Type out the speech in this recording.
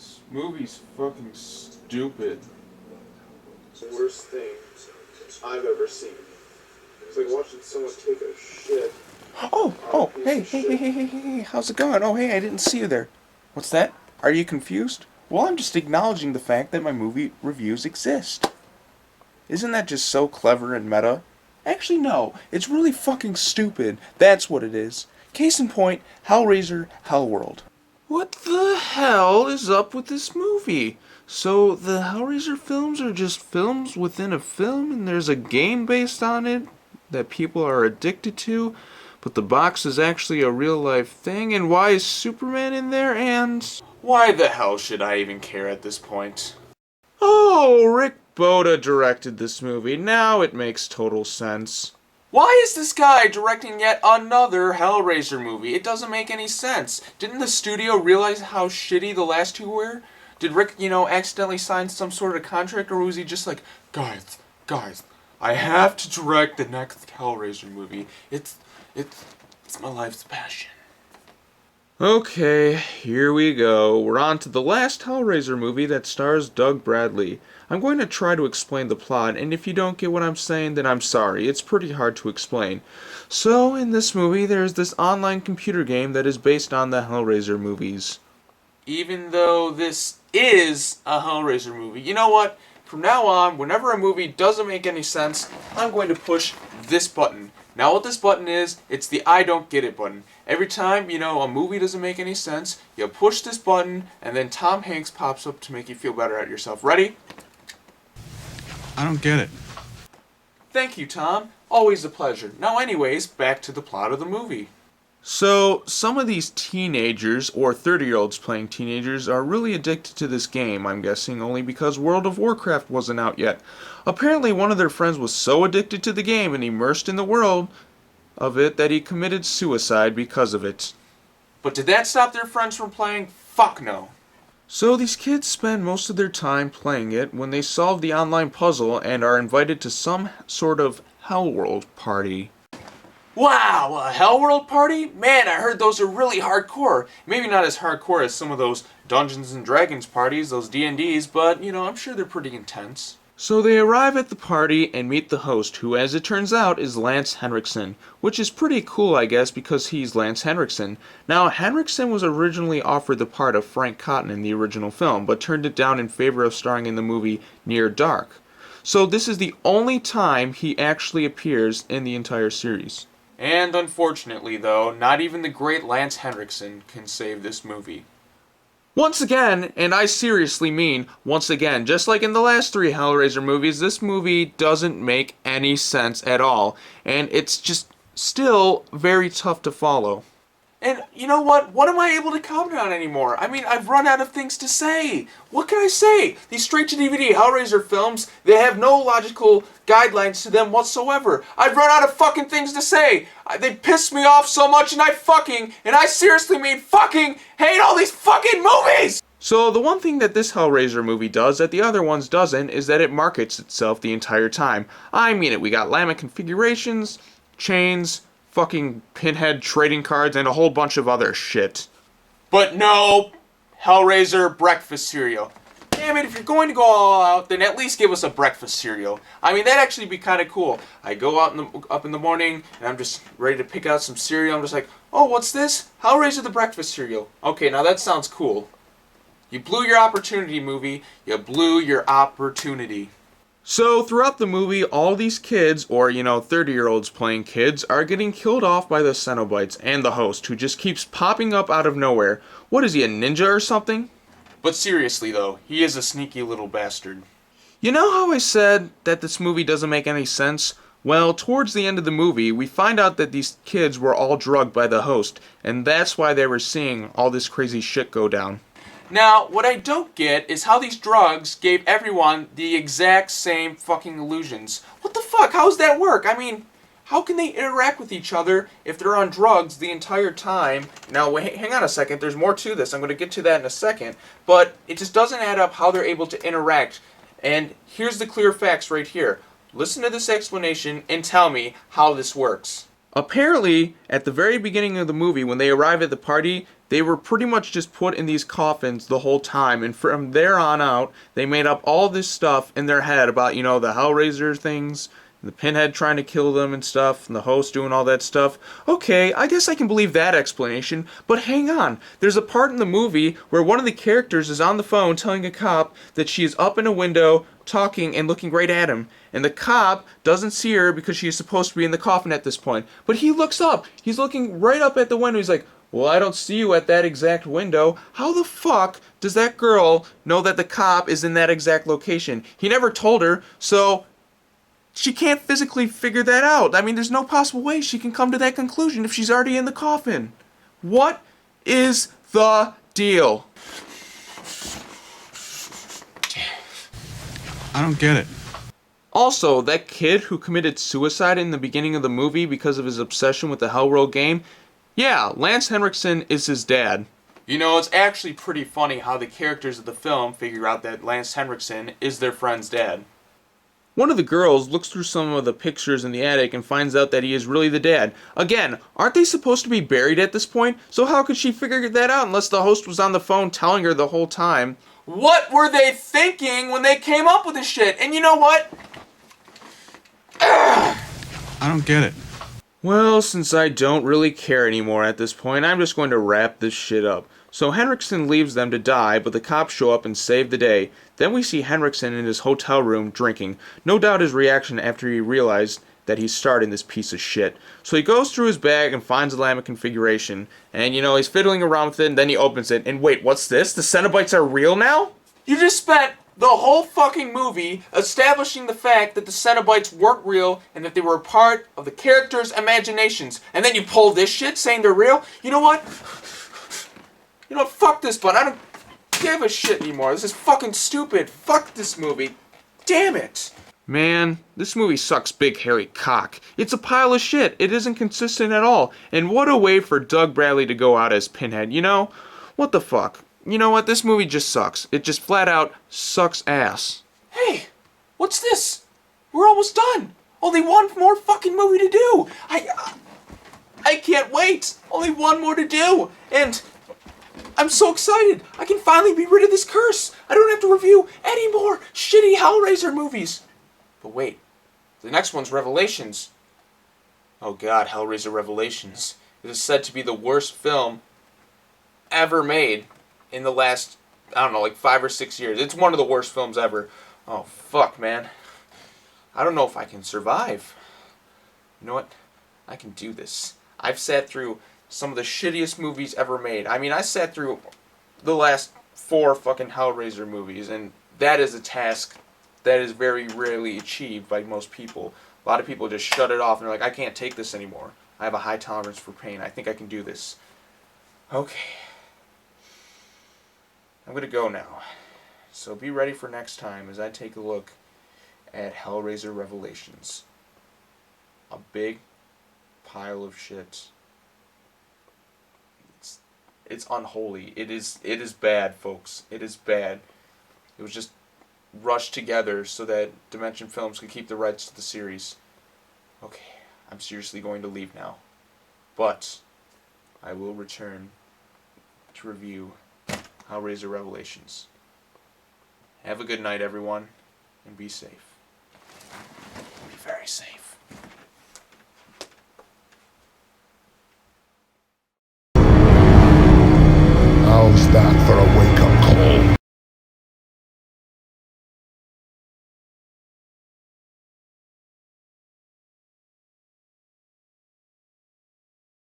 This movie's fucking stupid. It's the worst thing I've ever seen. It's like watching someone take a shit. Hey, how's it going? Oh, hey, I didn't see you there. What's that? Are you confused? Well, I'm just acknowledging the fact that my movie reviews exist. Isn't that just so clever and meta? Actually, no. It's really fucking stupid. That's what it is. Case in point, Hellraiser Hellworld. What the hell is up with this movie? So, the Hellraiser films are just films within a film, and there's a game based on it that people are addicted to, but the box is actually a real-life thing, and why is Superman in there, and why the hell should I even care at this point? Oh, Rick Boda directed this movie. Now it makes total sense. Why is this guy directing yet another Hellraiser movie? It doesn't make any sense. Didn't the studio realize how shitty the last two were? Did Rick, accidentally sign some sort of contract, or was he just like, guys, I have to direct the next Hellraiser movie. It's my life's passion. Okay, here we go. We're on to the last Hellraiser movie that stars Doug Bradley. I'm going to try to explain the plot, and if you don't get what I'm saying, then I'm sorry. It's pretty hard to explain. So, in this movie, there's this online computer game that is based on the Hellraiser movies. Even though this is a Hellraiser movie, you know what? From now on, whenever a movie doesn't make any sense, I'm going to push this button. Now what this button is, it's the I don't get it button. Every time, a movie doesn't make any sense, you push this button, and then Tom Hanks pops up to make you feel better at yourself. Ready? I don't get it. Thank you, Tom. Always a pleasure. Now anyways, back to the plot of the movie. So, some of these teenagers, or 30-year-olds playing teenagers, are really addicted to this game, I'm guessing, only because World of Warcraft wasn't out yet. Apparently, one of their friends was so addicted to the game and immersed in the world of it that he committed suicide because of it. But did that stop their friends from playing? Fuck no. So these kids spend most of their time playing it when they solve the online puzzle and are invited to some sort of Hellworld party. Wow, a Hellworld party? Man, I heard those are really hardcore. Maybe not as hardcore as some of those Dungeons and Dragons parties, those D&Ds, but, I'm sure they're pretty intense. So they arrive at the party and meet the host, who, as it turns out, is Lance Henriksen, which is pretty cool, I guess, because he's Lance Henriksen. Now, Henriksen was originally offered the part of Frank Cotton in the original film, but turned it down in favor of starring in the movie Near Dark. So this is the only time he actually appears in the entire series. And unfortunately, though, not even the great Lance Henriksen can save this movie. Once again, and I seriously mean once again, just like in the last three Hellraiser movies, this movie doesn't make any sense at all, and it's just still very tough to follow. And you know what? What am I able to comment on anymore? I mean, I've run out of things to say. What can I say? These straight-to-DVD Hellraiser films, they have no logical guidelines to them whatsoever. I've run out of fucking things to say. They piss me off so much, and I seriously mean fucking, hate all these fucking movies! So the one thing that this Hellraiser movie does that the other ones doesn't is that it markets itself the entire time. I mean it. We got llama configurations, chains, fucking Pinhead trading cards, and a whole bunch of other shit. But no, Hellraiser breakfast cereal. Damn it, if you're going to go all out, then at least give us a breakfast cereal. I mean, that'd actually be kind of cool. I go out up in the morning, and I'm just ready to pick out some cereal. I'm just like, oh, what's this? Hellraiser the breakfast cereal. Okay, now that sounds cool. You blew your opportunity, movie. You blew your opportunity. So, throughout the movie, all these kids, or, 30-year-olds playing kids, are getting killed off by the Cenobites and the host, who just keeps popping up out of nowhere. What is he, a ninja or something? But seriously, though, he is a sneaky little bastard. You know how I said that this movie doesn't make any sense? Well, towards the end of the movie, we find out that these kids were all drugged by the host, and that's why they were seeing all this crazy shit go down. Now, what I don't get is how these drugs gave everyone the exact same fucking illusions. What the fuck? How does that work? I mean, how can they interact with each other if they're on drugs the entire time? Now, hang on a second. There's more to this. I'm going to get to that in a second. But it just doesn't add up how they're able to interact. And here's the clear facts right here. Listen to this explanation and tell me how this works. Apparently, at the very beginning of the movie, when they arrive at the party, They were pretty much just put in these coffins the whole time, and from there on out, they made up all this stuff in their head about, you know, the Hellraiser things, the Pinhead trying to kill them and stuff, and the host doing all that stuff. Okay, I guess I can believe that explanation, but hang on. There's a part in the movie where one of the characters is on the phone telling a cop that she is up in a window talking and looking right at him, and the cop doesn't see her because she is supposed to be in the coffin at this point. But he looks up. He's looking right up at the window. He's like, well, I don't see you at that exact window. How the fuck does that girl know that the cop is in that exact location? He never told her, so she can't physically figure that out. I mean, there's no possible way she can come to that conclusion if she's already in the coffin. What is the deal? I don't get it. Also, that kid who committed suicide in the beginning of the movie because of his obsession with the Hellworld game, yeah, Lance Henriksen is his dad. You know, it's actually pretty funny how the characters of the film figure out that Lance Henriksen is their friend's dad. One of the girls looks through some of the pictures in the attic and finds out that he is really the dad. Again, aren't they supposed to be buried at this point? So how could she figure that out unless the host was on the phone telling her the whole time? What were they thinking when they came up with this shit? And you know what? I don't get it. Well, since I don't really care anymore at this point, I'm just going to wrap this shit up. So Henriksen leaves them to die, but the cops show up and save the day. Then we see Henriksen in his hotel room drinking. No doubt his reaction after he realized that he's starting this piece of shit. So he goes through his bag and finds the llama configuration. And, you know, he's fiddling around with it, and then he opens it. And wait, what's this? The Cenobites are real now? You just spent the whole fucking movie establishing the fact that the Cenobites weren't real and that they were a part of the characters' imaginations. And then you pull this shit saying they're real? You know what? You know what? Fuck this button. I don't give a shit anymore. This is fucking stupid. Fuck this movie. Damn it. Man, this movie sucks big hairy cock. It's a pile of shit. It isn't consistent at all. And what a way for Doug Bradley to go out as Pinhead, you know? What the fuck? You know what? This movie just sucks. It just flat out sucks ass. Hey, what's this? We're almost done. Only one more fucking movie to do. I can't wait. Only one more to do. And I'm so excited. I can finally be rid of this curse. I don't have to review any more shitty Hellraiser movies. But wait, the next one's Revelations. Oh god, Hellraiser Revelations. It is said to be the worst film ever made in the last, I don't know, like 5 or 6 years. It's one of the worst films ever. Oh, fuck, man. I don't know if I can survive. You know what? I can do this. I've sat through some of the shittiest movies ever made. I mean, I sat through the last 4 fucking Hellraiser movies, and that is a task that is very rarely achieved by most people. A lot of people just shut it off, and they're like, I can't take this anymore. I have a high tolerance for pain. I think I can do this. Okay. I'm going to go now. So be ready for next time as I take a look at Hellraiser Revelations. A big pile of shit. It's unholy. It is bad, folks. It is bad. It was just rushed together so that Dimension Films could keep the rights to the series. Okay, I'm seriously going to leave now. But I will return to review Hellraiser Revelations. Have a good night, everyone, and be safe. Be very safe.